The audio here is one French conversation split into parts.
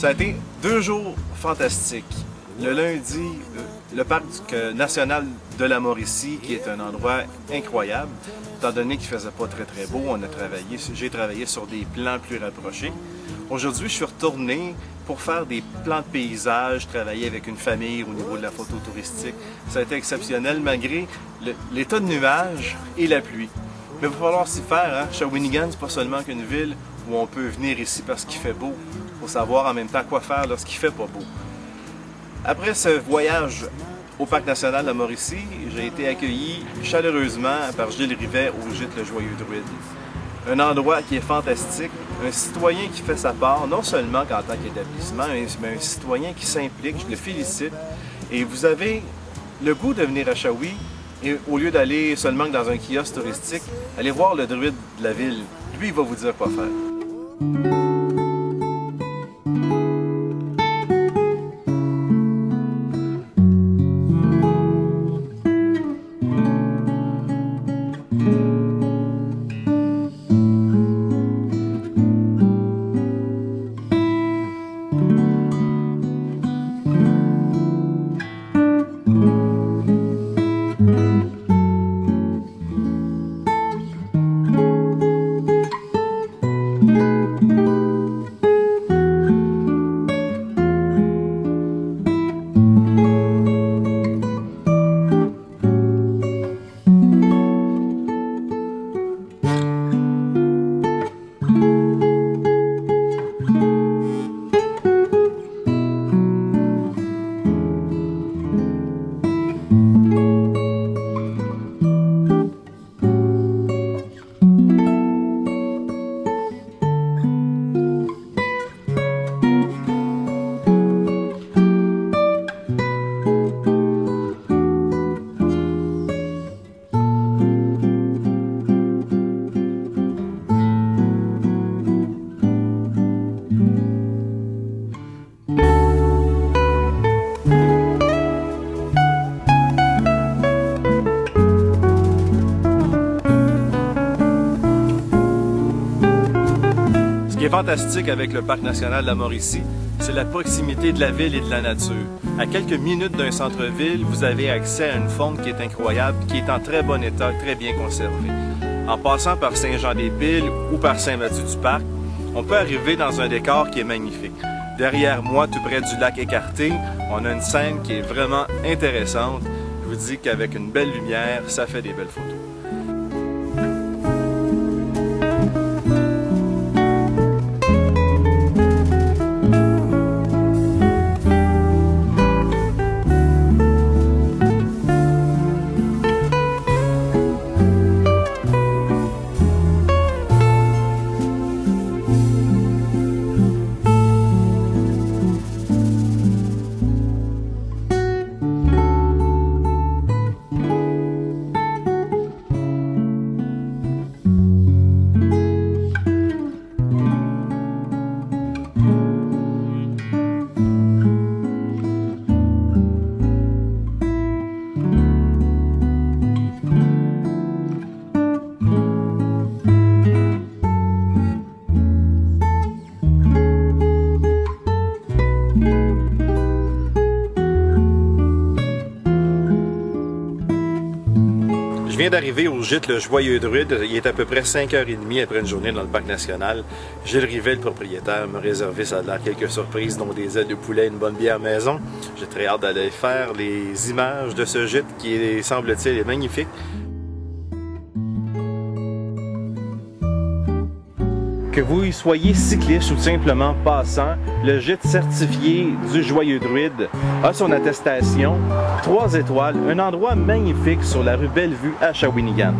Ça a été 2 jours fantastiques. Le lundi, le parc national de la Mauricie, qui est un endroit incroyable, étant donné qu'il ne faisait pas très beau, j'ai travaillé sur des plans plus rapprochés. Aujourd'hui, je suis retourné pour faire des plans de paysage, travailler avec une famille au niveau de la photo touristique. Ça a été exceptionnel malgré l'état de nuages et la pluie. Mais il va falloir s'y faire, hein? Shawinigan, c'est pas seulement qu'une ville où on peut venir ici parce qu'il fait beau. Il faut savoir en même temps quoi faire lorsqu'il fait pas beau. Après ce voyage au Parc national de la Mauricie, j'ai été accueilli chaleureusement par Gilles Rivet au gîte Le Joyeux Druide. Un endroit qui est fantastique, un citoyen qui fait sa part, non seulement en tant qu'établissement, mais un citoyen qui s'implique, je le félicite. Et vous avez le goût de venir à Shawi, et au lieu d'aller seulement dans un kiosque touristique, allez voir le druide de la ville. Lui, il va vous dire quoi faire. Ce qui est fantastique avec le Parc national de la Mauricie, c'est la proximité de la ville et de la nature. À quelques minutes d'un centre-ville, vous avez accès à une faune qui est incroyable, qui est en très bon état, très bien conservée. En passant par Saint-Jean-des-Piles ou par Saint-Mathieu-du-Parc, on peut arriver dans un décor qui est magnifique. Derrière moi, tout près du lac Écarté, on a une scène qui est vraiment intéressante. Je vous dis qu'avec une belle lumière, ça fait des belles photos. Je viens d'arriver au gîte Le Joyeux Druide. Il est à peu près 5h30 après une journée dans le parc national. Gilles Rivet, le propriétaire, m'a réservé, ça a l'air, quelques surprises, dont des ailes de poulet et une bonne bière maison. J'ai très hâte d'aller faire les images de ce gîte qui, semble-t-il, est magnifique. Que vous y soyez cycliste ou simplement passant, le gîte certifié du Joyeux Druide a son attestation 3 étoiles, un endroit magnifique sur la rue Bellevue à Shawinigan.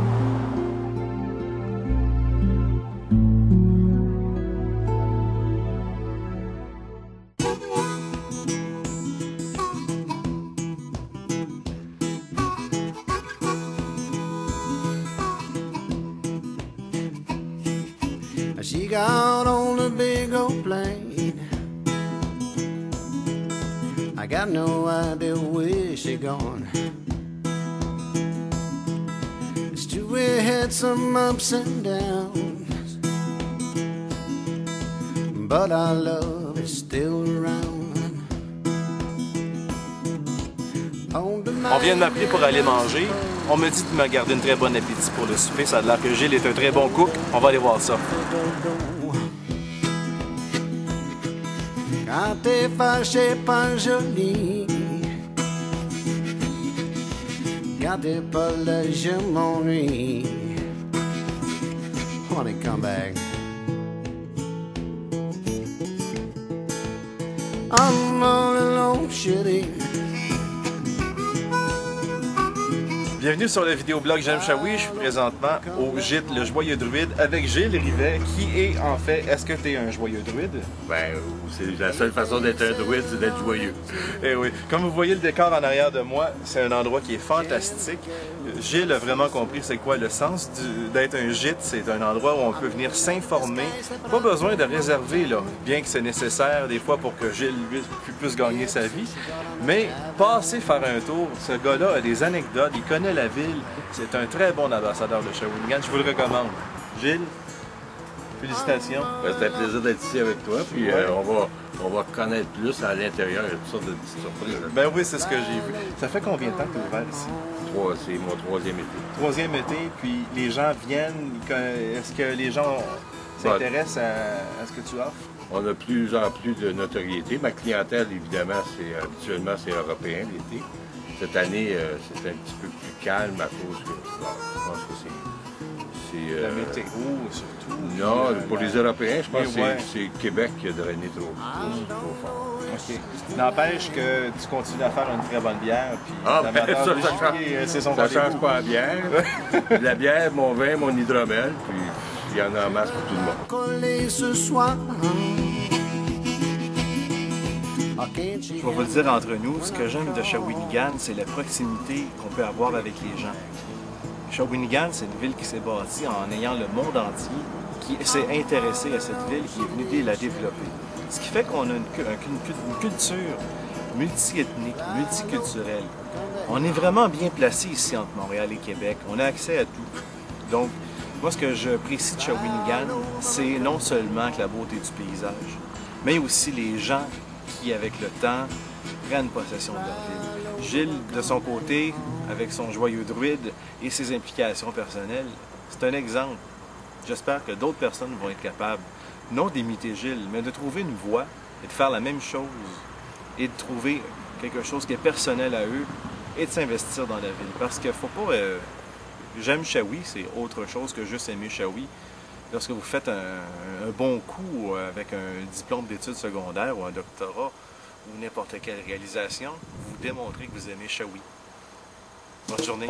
She got on a big old plane. I got no idea where she gone. Stewie had some ups and downs, but I love love is still around. On vient de m'appeler pour aller manger. On me dit de me garder un très bon appétit pour le souper. Ça a l'air que Gilles est un très bon cook. On va aller voir ça. Quand t'es fâché, pas joli. Quand t'es pas là, je m'ennuie. Honey, come back. I'm all alone, shitty. Bienvenue sur le vidéoblog J'aime Shawi. Je suis présentement au gîte Le Joyeux Druide avec Gilles Rivet, qui est en fait... Est-ce que tu es un joyeux druide? Ben, c'est la seule façon d'être un druide, c'est d'être joyeux. Eh oui. Comme vous voyez le décor en arrière de moi, c'est un endroit qui est fantastique. Gilles a vraiment compris c'est quoi le sens d'être un gîte. C'est un endroit où on peut venir s'informer. Pas besoin de réserver, là, bien que c'est nécessaire des fois pour que Gilles puisse gagner sa vie. Mais passer faire un tour, ce gars-là a des anecdotes, il connaît la ville. C'est un très bon ambassadeur de Shawinigan. Je vous le recommande. Gilles, félicitations. Ben, c'est un plaisir d'être ici avec toi, puis Ouais. on va connaître plus à l'intérieur, il y a toutes sortes de petites surprises. Ben oui, c'est ce que j'ai vu. Ça fait combien de temps que tu es ouvert ici? C'est mon troisième été. Troisième été, puis les gens viennent. Est-ce que les gens s'intéressent à ce que tu offres? On a de plus en plus de notoriété. Ma clientèle, évidemment, habituellement, c'est européen l'été. Cette année, c'est un petit peu plus calme à cause que, bon, je pense que c'est La météo, surtout. non, pour les Européens, je pense que ouais. c'est Québec qui a drainé trop fort. OK. N'empêche que tu continues à faire une très bonne bière, puis Ah, l'amateur ben, de ça gibier, c'est son Ça rendez-vous. change pas la bière. La bière, mon vin, mon hydromel, puis il y en a en masse pour tout le monde. Collé ce soir. Je vais vous le dire entre nous, ce que j'aime de Shawinigan, c'est la proximité qu'on peut avoir avec les gens. Shawinigan, c'est une ville qui s'est bâtie en ayant le monde entier qui s'est intéressé à cette ville, qui est venu la développer. Ce qui fait qu'on a une culture multiethnique, multiculturelle. On est vraiment bien placé ici entre Montréal et Québec. On a accès à tout. Donc, moi, ce que j'apprécie de Shawinigan, c'est non seulement que la beauté du paysage, mais aussi les gens qui, avec le temps, prennent possession de leur ville. Gilles, de son côté, avec son joyeux druide et ses implications personnelles, c'est un exemple. J'espère que d'autres personnes vont être capables, non d'imiter Gilles, mais de trouver une voie et de faire la même chose et de trouver quelque chose qui est personnel à eux et de s'investir dans la ville. Parce qu'il ne faut pas... J'aime Shawi, c'est autre chose que juste aimer Shawi. Lorsque vous faites un bon coup avec un diplôme d'études secondaires ou un doctorat ou n'importe quelle réalisation, vous démontrez que vous aimez Shawi. Bonne journée.